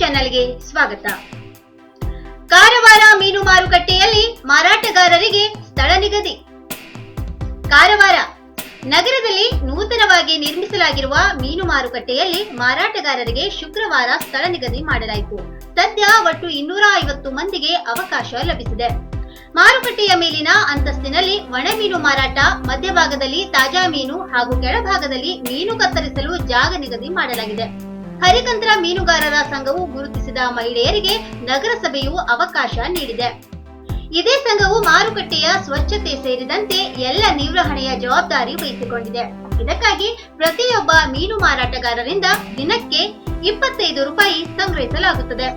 ಚಾನೆಲ್ಗೆ ಸ್ವಾಗತ. ಕಾರವಾರ ಮೀನು ಮಾರುಕಟ್ಟೆಯಲ್ಲಿ ಮಾರಾಟಗಾರರಿಗೆ ಸ್ಥಳ ನಿಗದಿ. ಕಾರವಾರ ನಗರದಲ್ಲಿ ನೂತನವಾಗಿ ನಿರ್ಮಿಸಲಾಗಿರುವ ಮೀನು ಮಾರುಕಟ್ಟೆಯಲ್ಲಿ ಮಾರಾಟಗಾರರಿಗೆ ಶುಕ್ರವಾರ ಸ್ಥಳ ನಿಗದಿ ಮಾಡಲಾಯಿತು. ಸದ್ಯ ಒಟ್ಟು 250 ಮಂದಿಗೆ ಅವಕಾಶ ಲಭಿಸಿದೆ. ಮಾರುಕಟ್ಟೆಯ ಮೇಲಿನ ಅಂತಸ್ತಿನಲ್ಲಿ ಒಣ ಮೀನು ಮಾರಾಟ, ಮಧ್ಯಭಾಗದಲ್ಲಿ ತಾಜಾ ಮೀನು ಹಾಗೂ ಕೆಳಭಾಗದಲ್ಲಿ ಮೀನು ಕತ್ತರಿಸಲು ಜಾಗ ನಿಗದಿ ಮಾಡಲಾಗಿದೆ. ಹರಿಕಂತ್ರ ಮೀನುಗಾರರ ಸಂಘವು ಗುರುತಿಸಿದ ಮಹಿಳೆಯರಿಗೆ ನಗರಸಭೆಯು ಅವಕಾಶ ನೀಡಿದೆ. ಇದೇ ಸಂಘವು ಮಾರುಕಟ್ಟೆಯ ಸ್ವಚ್ಛತೆ ಸೇರಿದಂತೆ ಎಲ್ಲ ನಿರ್ವಹಣೆಯ ಜವಾಬ್ದಾರಿ ವಹಿಸಿಕೊಂಡಿದೆ. ಇದಕ್ಕಾಗಿ ಪ್ರತಿಯೊಬ್ಬ ಮೀನು ಮಾರಾಟಗಾರರಿಂದ ದಿನಕ್ಕೆ 25 ರೂಪಾಯಿ ಸಂಗ್ರಹಿಸಲಾಗುತ್ತದೆ.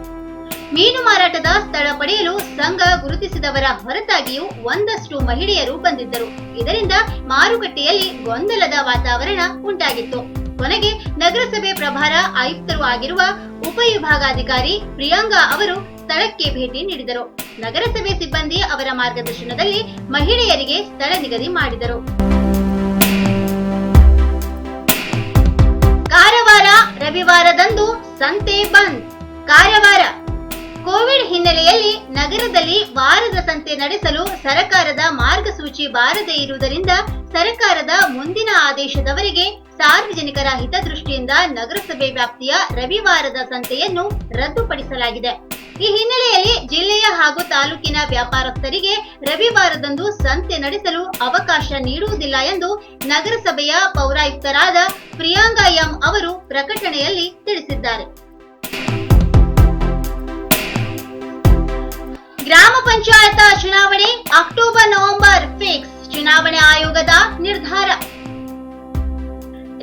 ಮೀನು ಮಾರಾಟದ ಸ್ಥಳ ಪಡೆಯಲು ಸಂಘ ಗುರುತಿಸಿದವರ ಹೊರತಾಗಿಯೂ ಒಂದಷ್ಟು ಮಹಿಳೆಯರು ಬಂದಿದ್ದರು. ಇದರಿಂದ ಮಾರುಕಟ್ಟೆಯಲ್ಲಿ ಗೊಂದಲದ ವಾತಾವರಣ ಉಂಟಾಗಿತ್ತು. ಕೊನೆಗೆ ನಗರಸಭೆ ಪ್ರಭಾರ ಆಯುಕ್ತರು ಆಗಿರುವ ಉಪವಿಭಾಗಾಧಿಕಾರಿ ಪ್ರಿಯಾಂಗಾ ಅವರು ಸ್ಥಳಕ್ಕೆ ಭೇಟಿ ನೀಡಿದರು. ನಗರಸಭೆ ಸಿಬ್ಬಂದಿ ಅವರ ಮಾರ್ಗದರ್ಶನದಲ್ಲಿ ಮಹಿಳೆಯರಿಗೆ ಸ್ಥಳ ನಿಗದಿ ಮಾಡಿದರು. ಕಾರವಾರ ರವಿವಾರದಂದು ಸಂತೆ ಬಂದ್. ಕಾರವಾರ ಕೋವಿಡ್ ಹಿನ್ನೆಲೆಯಲ್ಲಿ ನಗರದಲ್ಲಿ ವಾರದ ಸಂತೆ ನಡೆಸಲು ಸರ್ಕಾರದ ಮಾರ್ಗಸೂಚಿ ಬಾರದೇ ಇರುವುದರಿಂದ ಸರ್ಕಾರದ ಮುಂದಿನ ಆದೇಶದವರೆಗೆ ಸಾರ್ವಜನಿಕರ ಹಿತದೃಷ್ಟಿಯಿಂದ ನಗರಸಭೆ ವ್ಯಾಪ್ತಿಯ ರವಿವಾರದ ಸಂತೆಯನ್ನು ರದ್ದುಪಡಿಸಲಾಗಿದೆ. ಈ ಹಿನ್ನೆಲೆಯಲ್ಲಿ ಜಿಲ್ಲೆಯ ಹಾಗೂ ತಾಲೂಕಿನ ವ್ಯಾಪಾರಸ್ಥರಿಗೆ ರವಿವಾರದಂದು ಸಂತೆ ನಡೆಸಲು ಅವಕಾಶ ನೀಡುವುದಿಲ್ಲ ಎಂದು ನಗರಸಭೆಯ ಪೌರಾಯುಕ್ತರಾದ ಪ್ರಿಯಾಂಗಾ ಎಂ ಅವರು ಪ್ರಕಟಣೆಯಲ್ಲಿ ತಿಳಿಸಿದ್ದಾರೆ. ಗ್ರಾಮ ಪಂಚಾಯತ್ ಚುನಾವಣೆ ಅಕ್ಟೋಬರ್-ನವೆಂಬರ್ ಫಿಕ್ಸ್. ಚುನಾವಣಾ ಆಯೋಗದ ನಿರ್ಧಾರ.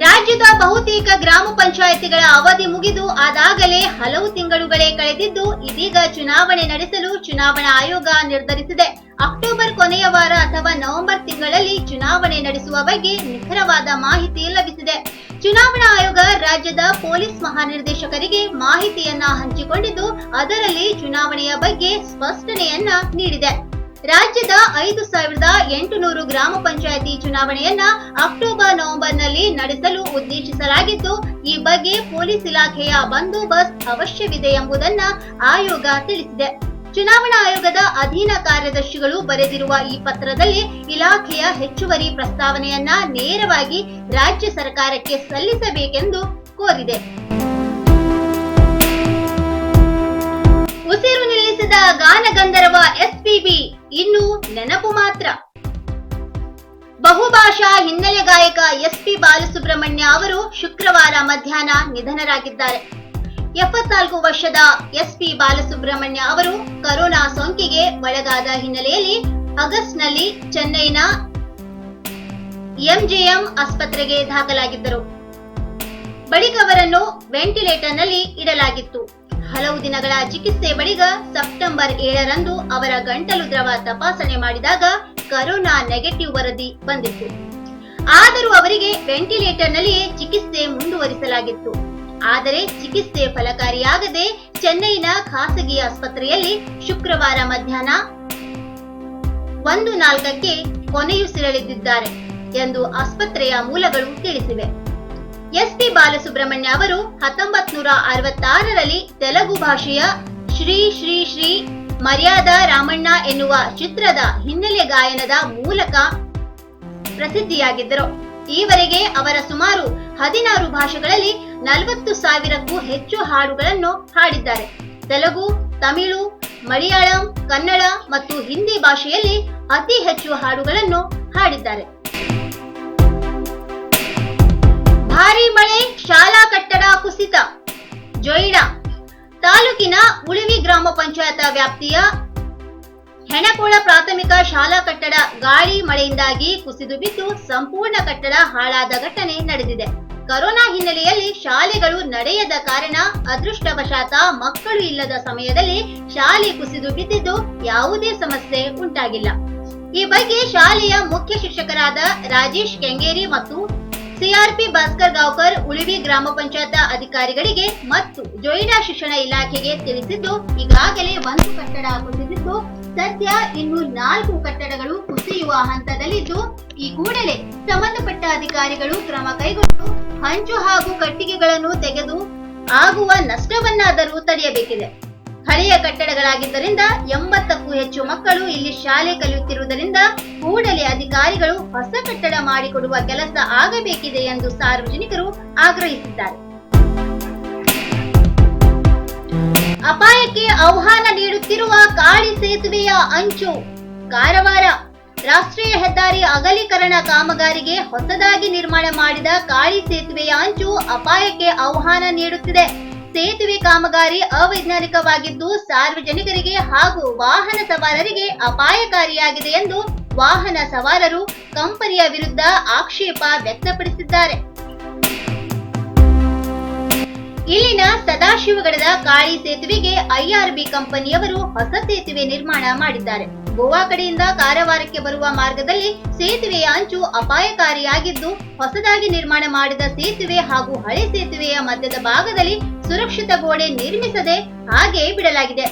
ರಾಜ್ಯದ ಬಹುತೇಕ ಗ್ರಾಮ ಪಂಚಾಯಿತಿಗಳ ಅವಧಿ ಮುಗಿದು ಅದಾಗಲೇ ಹಲವು ತಿಂಗಳುಗಳೇ ಕಳೆದಿದ್ದು, ಇದೀಗ ಚುನಾವಣೆ ನಡೆಸಲು ಚುನಾವಣಾ ಆಯೋಗ ನಿರ್ಧರಿಸಿದೆ. ಅಕ್ಟೋಬರ್ ಕೊನೆಯ ವಾರ ಅಥವಾ ನವೆಂಬರ್ ತಿಂಗಳಲ್ಲಿ ಚುನಾವಣೆ ನಡೆಸುವ ಬಗ್ಗೆ ನಿಖರವಾದ ಮಾಹಿತಿ ಲಭಿಸಿದೆ. ಚುನಾವಣಾ ಆಯೋಗ ರಾಜ್ಯದ ಪೊಲೀಸ್ ಮಹಾನಿರ್ದೇಶಕರಿಗೆ ಮಾಹಿತಿಯನ್ನ ಹಂಚಿಕೊಂಡಿದ್ದು, ಅದರಲ್ಲಿ ಚುನಾವಣೆಯ ಬಗ್ಗೆ ಸ್ಪಷ್ಟನೆಯನ್ನ ನೀಡಿದೆ. ರಾಜ್ಯದ 5800 ಗ್ರಾಮ ಪಂಚಾಯಿತಿ ಚುನಾವಣೆಯನ್ನ ಅಕ್ಟೋಬರ್-ನವೆಂಬರ್ನಲ್ಲಿ ನಡೆಸಲು ಉದ್ದೇಶಿಸಲಾಗಿದ್ದು, ಈ ಬಗ್ಗೆ ಪೊಲೀಸ್ ಇಲಾಖೆಯ ಬಂದೋಬಸ್ತ್ ಅವಶ್ಯವಿದೆ ಎಂಬುದನ್ನ ಆಯೋಗ ತಿಳಿಸಿದೆ. ಚುನಾವಣಾ ಆಯೋಗದ ಅಧೀನ ಕಾರ್ಯದರ್ಶಿಗಳು ಬರೆದಿರುವ ಈ ಪತ್ರದಲ್ಲಿ ಇಲಾಖೆಯ ಹೆಚ್ಚುವರಿ ಪ್ರಸ್ತಾವನೆಯನ್ನ ನೇರವಾಗಿ ರಾಜ್ಯ ಸರ್ಕಾರಕ್ಕೆ ಸಲ್ಲಿಸಬೇಕೆಂದು ಕೋರಿದೆ. ಉಸಿರು ನಿಲ್ಲಿಸಿದ ಗಾನಗಂಧರ್ವ ಎಸ್ಪಿಬಿ ಇನ್ನು ನೆನಪು ಮಾತ್ರ. ಬಹುಭಾಷಾ ಹಿನ್ನೆಲೆ ಗಾಯಕ ಎಸ್ಪಿ ಬಾಲಸುಬ್ರಹ್ಮಣ್ಯ ಅವರು ಶುಕ್ರವಾರ ಮಧ್ಯಾಹ್ನ ನಿಧನರಾಗಿದ್ದಾರೆ. 74 ವರ್ಷದ ಎಸ್ಪಿ ಬಾಲಸುಬ್ರಹ್ಮಣ್ಯ ಅವರು ಕೊರೋನಾ ಸೋಂಕಿಗೆ ಒಳಗಾದ ಹಿನ್ನೆಲೆಯಲ್ಲಿ ಆಗಸ್ಟ್ನಲ್ಲಿ ಚೆನ್ನೈನ ಎಂಜೆಎಂ ಆಸ್ಪತ್ರೆಗೆ ದಾಖಲಾಗಿದ್ದರು. ಬಳಿಕ ಅವರನ್ನು ವೆಂಟಿಲೇಟರ್ನಲ್ಲಿ ಇಡಲಾಗಿತ್ತು. ಹಲವು ದಿನಗಳ ಚಿಕಿತ್ಸೆ ಬಳಿಕ ಸೆಪ್ಟೆಂಬರ್ 7ರಂದು ಅವರ ಗಂಟಲು ದ್ರವ ತಪಾಸಣೆ ಮಾಡಿದಾಗ ಕೊರೋನಾ ನೆಗೆಟಿವ್ ವರದಿ ಬಂದಿತ್ತು. ಆದರೂ ಅವರಿಗೆ ವೆಂಟಿಲೇಟರ್ನಲ್ಲಿಯೇ ಚಿಕಿತ್ಸೆ ಮುಂದುವರಿಸಲಾಗಿತ್ತು. ಆದರೆ ಚಿಕಿತ್ಸೆ ಫಲಕಾರಿಯಾಗದೆ ಚೆನ್ನೈನ ಖಾಸಗಿ ಆಸ್ಪತ್ರೆಯಲ್ಲಿ ಶುಕ್ರವಾರ ಮಧ್ಯಾಹ್ನ 1:04ಕ್ಕೆ ಕೊನೆಯುಸಿರೆಳೆದಿದ್ದಾರೆ ಎಂದು ಆಸ್ಪತ್ರೆಯ ಮೂಲಗಳು ತಿಳಿಸಿವೆ. ಎಸ್ಪಿ ಬಾಲಸುಬ್ರಹ್ಮಣ್ಯ ಅವರು 1966ರಲ್ಲಿ ತೆಲುಗು ಭಾಷೆಯ ಶ್ರೀ ಶ್ರೀ ಶ್ರೀ ಮರ್ಯಾದಾ ರಾಮಣ್ಣ ಎನ್ನುವ ಚಿತ್ರದ ಹಿನ್ನೆಲೆ ಗಾಯನದ ಮೂಲಕ ಪ್ರಸಿದ್ಧಿಯಾಗಿದ್ದರು. ಈವರೆಗೆ ಅವರ ಸುಮಾರು 16 ಭಾಷೆಗಳಲ್ಲಿ 40,000ಕ್ಕೂ ಹೆಚ್ಚು ಹಾಡುಗಳನ್ನು ಹಾಡಿದ್ದಾರೆ. ತೆಲುಗು, ತಮಿಳು, ಮಲಯಾಳಂ, ಕನ್ನಡ ಮತ್ತು ಹಿಂದಿ ಭಾಷೆಯಲ್ಲಿ ಅತಿ ಹೆಚ್ಚು ಹಾಡುಗಳನ್ನು ಹಾಡಿದ್ದಾರೆ. ಭಾರೀ ಮಳೆ, ಶಾಲಾ ಕಟ್ಟಡ ಕುಸಿತ. ಜೊಯ್ಡಾ ತಾಲೂಕಿನ ಉಳಿವಿ ಗ್ರಾಮ ಪಂಚಾಯತ್ ವ್ಯಾಪ್ತಿಯ ಹೆಣಕೋಳ ಪ್ರಾಥಮಿಕ ಶಾಲಾ ಕಟ್ಟಡ ಗಾಳಿ ಮಳೆಯಿಂದಾಗಿ ಕುಸಿದು ಬಿದ್ದು ಸಂಪೂರ್ಣ ಕಟ್ಟಡ ಹಾಳಾದ ಘಟನೆ ನಡೆದಿದೆ. ಕೊರೋನಾ ಹಿನ್ನೆಲೆಯಲ್ಲಿ ಶಾಲೆಗಳು ನಡೆಯದ ಕಾರಣ ಅದೃಷ್ಟವಶಾತ್ ಮಕ್ಕಳು ಇಲ್ಲದ ಸಮಯದಲ್ಲಿ ಶಾಲೆ ಕುಸಿದು ಬಿದ್ದಿದ್ದು ಯಾವುದೇ ಸಮಸ್ಯೆ ಉಂಟಾಗಿಲ್ಲ. ಈ ಬಗ್ಗೆ ಶಾಲೆಯ ಮುಖ್ಯ ಶಿಕ್ಷಕರಾದ ರಾಜೇಶ್ ಕೆಂಗೇರಿ ಮತ್ತು ಸಿಆರ್ಪಿ ಭಾಸ್ಕರ್ ಗಾಂವ್ಕರ್ ಉಳಿವಿ ಗ್ರಾಮ ಪಂಚಾಯತ್ ಅಧಿಕಾರಿಗಳಿಗೆ ಮತ್ತು ಜೊಯ್ಡಾ ಶಿಕ್ಷಣ ಇಲಾಖೆಗೆ ತಿಳಿಸಿದ್ದು, ಈಗಾಗಲೇ 1 ಕಟ್ಟಡ ಕುಸಿದಿದ್ದು, ಸದ್ಯ ಇನ್ನು 4 ಕಟ್ಟಡಗಳು ಕುಸಿಯುವ ಹಂತದಲ್ಲಿದ್ದು, ಈ ಕೂಡಲೇ ಸಂಬಂಧಪಟ್ಟ ಅಧಿಕಾರಿಗಳು ಕ್ರಮ ಕೈಗೊಂಡು ಹಂಚು ಹಾಗೂ ಕಟ್ಟಿಗೆಗಳನ್ನು ತೆಗೆದು ಆಗುವ ನಷ್ಟವನ್ನಾದರೂ ತಡೆಯಬೇಕಿದೆ. ಹಳೆಯ ಕಟ್ಟಡಗಳಾಗಿದ್ದರಿಂದ 80ಕ್ಕೂ ಹೆಚ್ಚು ಮಕ್ಕಳು ಇಲ್ಲಿ ಶಾಲೆ ಕಲಿಯುತ್ತಿರುವುದರಿಂದ ಕೂಡಲೇ ಅಧಿಕಾರಿಗಳು ಹೊಸ ಕಟ್ಟಡ ಮಾಡಿಕೊಡುವ ಕೆಲಸ ಆಗಬೇಕಿದೆ ಎಂದು ಸಾರ್ವಜನಿಕರು ಆಗ್ರಹಿಸಿದ್ದಾರೆ. ಅಪಾಯಕ್ಕೆ ಆಹ್ವಾನ ನೀಡುತ್ತಿರುವ ಕಾಳಿ ಸೇತುವೆಯ ಅಂಚು. ಕಾರವಾರ ರಾಷ್ಟ್ರೀಯ ಹೆದ್ದಾರಿ ಅಗಲೀಕರಣ ಕಾಮಗಾರಿಗೆ ಹೊಸದಾಗಿ ನಿರ್ಮಾಣ ಮಾಡಿದ ಕಾಳಿ ಸೇತುವೆಯ ಅಂಚು ಅಪಾಯಕ್ಕೆ ಆಹ್ವಾನ ನೀಡುತ್ತಿದೆ. ಸೇತುವೆ ಕಾಮಗಾರಿ ಅವೈಜ್ಞಾನಿಕವಾಗಿದ್ದು ಸಾರ್ವಜನಿಕರಿಗೆ ಹಾಗೂ ವಾಹನ ಸವಾರರಿಗೆ ಅಪಾಯಕಾರಿಯಾಗಿದೆ ಎಂದು ವಾಹನ ಸವಾರರು ಕಂಪನಿಯ ವಿರುದ್ಧ ಆಕ್ಷೇಪ ವ್ಯಕ್ತಪಡಿಸಿದ್ದಾರೆ. ಇಲ್ಲಿನ ಸದಾಶಿವಗಡದ ಕಾಳಿ ಸೇತುವೆಗೆ ಐಆರ್ಬಿ ಕಂಪನಿಯವರು ಹೊಸ ಸೇತುವೆ ನಿರ್ಮಾಣ ಮಾಡಿದ್ದಾರೆ. ಗೋವಾ ಕಡೆಯಿಂದ ಕಾರವಾರಕ್ಕೆ ಬರುವ ಮಾರ್ಗದಲ್ಲಿ ಸೇತುವೆಯ ಅಂಚು ಅಪಾಯಕಾರಿಯಾಗಿದ್ದು ಹೊಸದಾಗಿ ನಿರ್ಮಾಣ ಮಾಡಿದ ಸೇತುವೆ ಹಾಗೂ ಹಳೆ ಸೇತುವೆಯ ಮಧ್ಯದ ಭಾಗದಲ್ಲಿ ಸುರಕ್ಷಿತ ಗೋಡೆ ನಿರ್ಮಿಸದೆ ಹಾಗೆ ಬಿಡಲಾಗಿದೆ.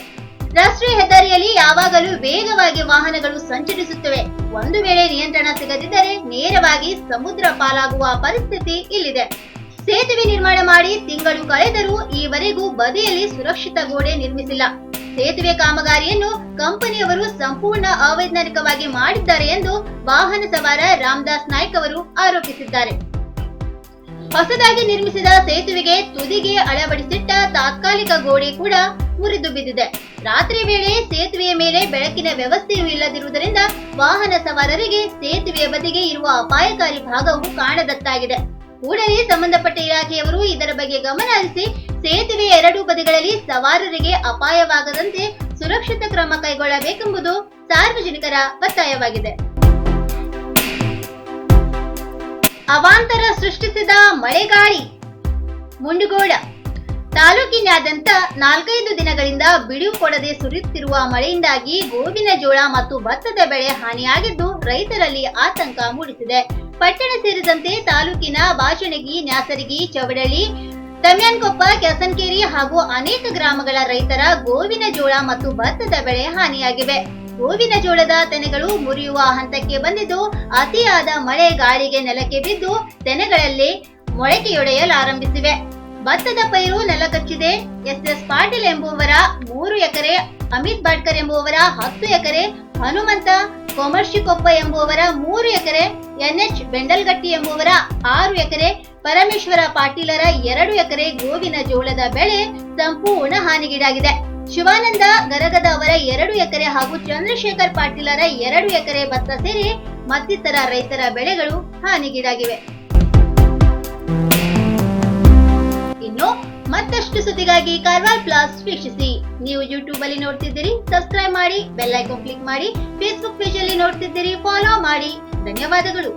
ರಾಷ್ಟ್ರೀಯ ಹೆದ್ದಾರಿಯಲ್ಲಿ ಯಾವಾಗಲೂ ವೇಗವಾಗಿ ವಾಹನಗಳು ಸಂಚರಿಸುತ್ತವೆ. ಒಂದು ವೇಳೆ ನಿಯಂತ್ರಣ ಸಿಗದಿದ್ದರೆ ನೇರವಾಗಿ ಸಮುದ್ರ ಪಾಲಾಗುವ ಪರಿಸ್ಥಿತಿ ಇಲ್ಲಿದೆ. ಸೇತುವೆ ನಿರ್ಮಾಣ ಮಾಡಿ ತಿಂಗಳು ಕಳೆದರೂ ಈವರೆಗೂ ಬದಿಯಲ್ಲಿ ಸುರಕ್ಷಿತ ಗೋಡೆ ನಿರ್ಮಿಸಿಲ್ಲ. ಸೇತುವೆ ಕಾಮಗಾರಿಯನ್ನು ಕಂಪನಿಯವರು ಸಂಪೂರ್ಣ ಅವೈಜ್ಞಾನಿಕವಾಗಿ ಮಾಡಿದ್ದಾರೆ ಎಂದು ವಾಹನ ಸವಾರ ರಾಮದಾಸ್ ನಾಯ್ಕ್ ಅವರು ಆರೋಪಿಸಿದ್ದಾರೆ. ಹೊಸದಾಗಿ ನಿರ್ಮಿಸಿದ ಸೇತುವೆಗೆ ತುದಿಗೆ ಅಳವಡಿಸಿಟ್ಟ ತಾತ್ಕಾಲಿಕ ಗೋಡೆ ಕೂಡ ಮುರಿದು ಬಿದ್ದಿದೆ. ರಾತ್ರಿ ವೇಳೆ ಸೇತುವೆಯ ಮೇಲೆ ಬೆಳಕಿನ ವ್ಯವಸ್ಥೆಯೂ ಇಲ್ಲದಿರುವುದರಿಂದ ವಾಹನ ಸವಾರರಿಗೆ ಸೇತುವೆಯ ಬದಿಗೆ ಇರುವ ಅಪಾಯಕಾರಿ ಭಾಗವು ಕಾಣದತ್ತಾಗಿದೆ. ಕೂಡಲೇ ಸಂಬಂಧಪಟ್ಟ ಇಲಾಖೆಯವರು ಇದರ ಬಗ್ಗೆ ಗಮನ ಹರಿಸಿ ಸೇತುವೆಯ ಎರಡೂ ಬದಿಗಳಲ್ಲಿ ಸವಾರರಿಗೆ ಅಪಾಯವಾಗದಂತೆ ಸುರಕ್ಷಿತ ಕ್ರಮ ಕೈಗೊಳ್ಳಬೇಕೆಂಬುದು ಸಾರ್ವಜನಿಕರ ಒತ್ತಾಯವಾಗಿದೆ. ಅವಾಂತರ ಸೃಷ್ಟಿಸಿದ ಮಳೆಗಾಳಿ. ಮುಂಡಗೋಡ ತಾಲೂಕಿನಾದ್ಯಂತ 4-5 ದಿನಗಳಿಂದ ಬಿಡುವು ಕೊಡದೆ ಸುರಿಯುತ್ತಿರುವ ಮಳೆಯಿಂದಾಗಿ ಗೋವಿನ ಜೋಳ ಮತ್ತು ಭತ್ತದ ಬೆಳೆ ಹಾನಿಯಾಗಿದ್ದು ರೈತರಲ್ಲಿ ಆತಂಕ ಮೂಡಿಸಿದೆ. ಪಟ್ಟಣ ಸೇರಿದಂತೆ ತಾಲೂಕಿನ ಬಾಚಣಗಿ, ನ್ಯಾಸರಗಿ, ಚವಡಳ್ಳಿ, ತಮ್ಯಾನ್ಕೊಪ್ಪ, ಕೆಸನ್ಕೇರಿ ಹಾಗೂ ಅನೇಕ ಗ್ರಾಮಗಳ ರೈತರ ಗೋವಿನ ಜೋಳ ಮತ್ತು ಭತ್ತದ ಬೆಳೆ ಹಾನಿಯಾಗಿವೆ. ಗೋವಿನ ಜೋಳದ ತೆನೆಗಳು ಮುರಿಯುವ ಹಂತಕ್ಕೆ ಬಂದಿದ್ದು ಅತಿಯಾದ ಮಳೆ ಗಾಳಿಗೆ ನೆಲಕ್ಕೆ ಬಿದ್ದು ತೆನೆಗಳಲ್ಲಿ ಮೊಳಕೆಯೊಡೆಯಲಾರಂಭಿಸಿವೆ. ಭತ್ತದ ಪೈರು ನೆಲಕಚ್ಚಿದೆ. ಎಸ್ ಪಾಟೀಲ್ ಎಂಬುವರ 3 ಎಕರೆ, ಅಮಿತ್ ಬಾಡ್ಕರ್ ಎಂಬುವರ 10 ಎಕರೆ, ಹನುಮಂತ ಕೊಮರ್ಶಿಕೊಪ್ಪ ಎಂಬುವರ 3 ಎಕರೆ, ಎನ್ಎಚ್ ಬೆಂಡಲ್ಗಟ್ಟಿ ಎಂಬುವರ 6 ಎಕರೆ, ಪರಮೇಶ್ವರ ಪಾಟೀಲರ 2 ಎಕರೆ ಗೋವಿನ ಜೋಳದ ಬೆಳೆ ಸಂಪೂರ್ಣ ಹಾನಿಗೀಡಾಗಿದೆ. ಶಿವಾನಂದ ಗರಗದ ಅವರ 2 ಎಕರೆ ಹಾಗೂ ಚಂದ್ರಶೇಖರ್ ಪಾಟೀಲರ 2 ಎಕರೆ ಭತ್ತ ಸೇರಿ ಮತ್ತಿತರ ರೈತರ ಬೆಳೆಗಳು ಹಾನಿಗೀಡಾಗಿವೆ. ಇನ್ನು ಮತ್ತಷ್ಟು ಸುದ್ದಿಗಾಗಿ ಕಾರವಾರ ಪ್ಲಸ್ ವೀಕ್ಷಿಸಿ. ನೀವು ಯೂಟ್ಯೂಬ್ ಅಲ್ಲಿ ನೋಡ್ತಿದ್ದೀರಿ, ಸಬ್ಸ್ಕ್ರೈಬ್ ಮಾಡಿ, ಬೆಲ್ ಐಕಾನ್ ಕ್ಲಿಕ್ ಮಾಡಿ. ಫೇಸ್ಬುಕ್ ಪೇಜ್ ಅಲ್ಲಿ ನೋಡ್ತಿದ್ದೀರಿ, ಫಾಲೋ ಮಾಡಿ. ಧನ್ಯವಾದಗಳು.